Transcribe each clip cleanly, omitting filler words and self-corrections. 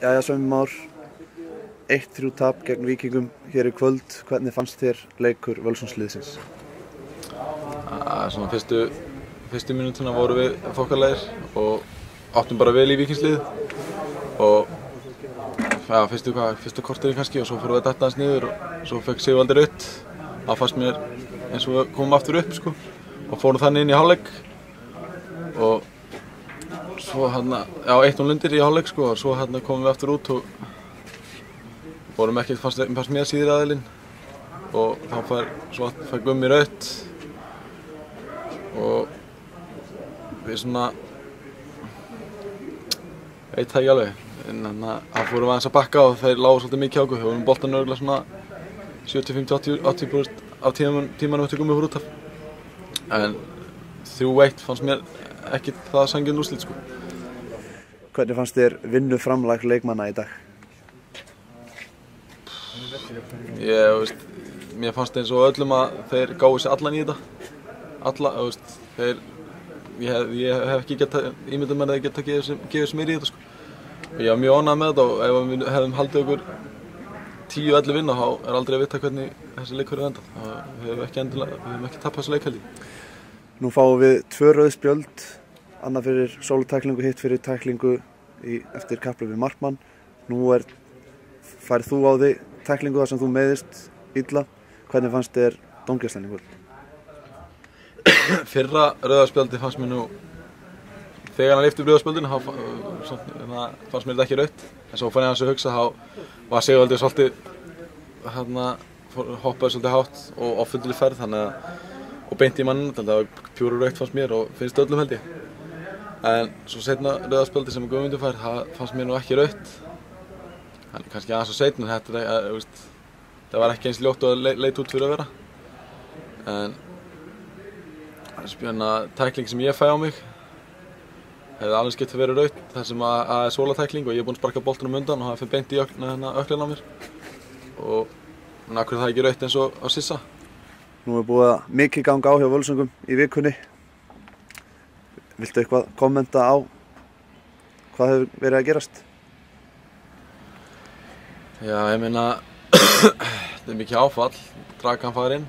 Jæja, Svenni Már, 1-3 tap gegn Víkingum hér í kvöld. Hvernig fannst þér leikur Völsundsliðsins? Svona fyrstu mínútuna voru við þokkalegir og áttum bara vel í Víkingslið og fyrstu korterið kannski og svo fórum við að detta aðeins niður og svo fekk Sigvaldi rautt. Það fannst mér eins og við komum aftur upp sko og fórum þannig inn í hálfleik og svo 1-0 undir í hálfleik sko og svo komum við aftur út og vorum ekki, fannst mér síðri aðilinn og þá fær Gummi rautt og við svona veit það ekki alveg en það fórum við aðeins að bakka og þeir lágu svolítið mikið á okkur. Við vorum boltan örugglega svona 75–80% af tímanum eftir Gummi fór út af en 3-1 fannst mér ekki það sanngjörn úrslit sko. Hvernig fannst þér vinnuframlag leikmanna í dag? Mér fannst eins og öllum að þeir gáðu sér allan í þetta. Ég hef ekki ímyndað mér að þeir geta gefið sér meira í þetta sko. Ég var mjög ánægður með þetta og ef við hefðum haldið okkur 10-11 vinna þá er aldrei að vita hvernig þessi leikur er endað. Við höfum ekki tapað þessu leik held ég. Nú fáum við 2 rauð spjöld, annað fyrir sólutæklingu, hitt fyrir tæklingu eftir kapphlaup við markmann. Nú færð þú á þig tæklingu þar sem þú meiðist illa. Hvernig fannst þér dómgæslan í kvöld? Fyrra rauðarspjaldi fannst mér nú þegar hann lyfti upp rauðarspjaldinu fannst mér þetta ekki rautt en svo fann ég hans að hugsa þá var Sigvaldi svolítið hoppaði svolítið hátt og á fullri ferð og beint í manninn, það var pjúru rautt fannst mér og finnst öllum held ég. En svo seinna rauðarspjaldi sem Guðmundur fær, það fannst mér nú ekki rautt. Hann kannski aðeins og seinna, það var ekki eins ljótt og leit út fyrir að vera. En tækling sem ég fæ á mig hefði alveg skipt að vera rautt þar sem að er sólatækling og ég er búinn að sparka boltanum undan og það fyrir beint í ökklinn á mér. Og af hverju það ekki rautt eins og á Sissa. Nú er búið að mikið ganga á hjá Völsungum í vikunni. Viltu eitthvað kommenta á hvað hefur verið að gerast? Já, ég meina þetta er mikið áfall. Dragan farinn,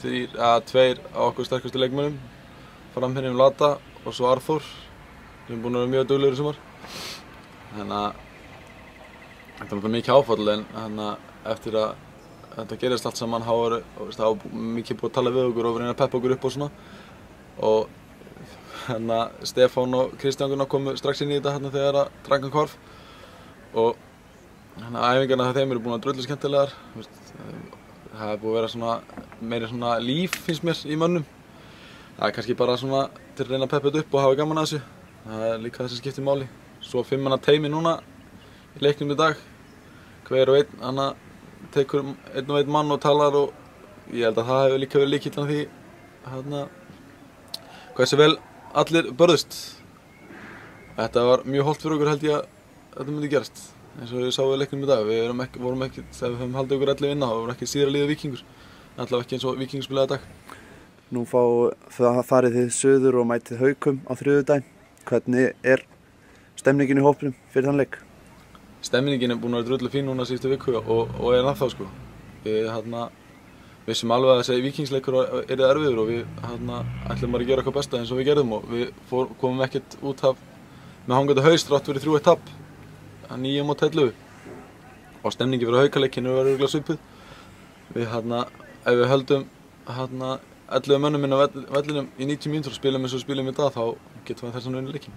2 á okkur sterkustu leikmönnum, framherjum Lata og svo Arþór sem er búinn að vera mjög duglegur í sumar. Þannig að þetta er náttúrulega mikið áfall en eftir að þetta gerist allt saman þá var mikið búið að tala við okkur og reyna að peppa okkur upp og svona og Stefán og Kristján Gunnar komu strax inn í þetta þegar að Dragan hvarf og æfingarna þeim eru búin að drullu skemmtilegar. Það er búið að vera meira svona líf finnst mér í mönnum. Það er kannski bara svona til að reyna að peppa þetta upp og hafa gaman að þessu. Það er líka það sem skiptir máli. Svo 5 manna teymi núna í leiknum í dag. Hver og einn tekur einn og einn mann og talar og ég held að það hefur líka verið lykillinn því hversu vel allir börðust. Þetta var mjög hollt fyrir okkur held ég að þetta myndi gerast. Eins og við sáum í leiknum í dag, vorum ekki, þegar við höfum haldið okkur 11 vinna, þá vorum ekki síðra liðið Víkingur. Allavega ekki eins og Víkingur spilaði í dag. Nú farið þið suður og mætið Haukum á þriðjudaginn. Hvernig er stemningin í hópnum fyrir þann leik? Stemningin er búin að vera drullu fín núna síðustu viku og er ennþá sko. Við vissum alveg að þessi Víkingsleikur er erfiður og við ætlum að gera eitthvað besta eins og við gerðum og við komum ekkert út af með hangandi haus þrátt fyrir 3-1 tap. 9 mót 11 og stemningi fyrir Haukaleikinu var örugglega svipuð. Ef við höldum 11 mönnum inn á vellinum í 90 mínútur og spilum eins og við spilum í dag þá getum við þess að vinna leikinn.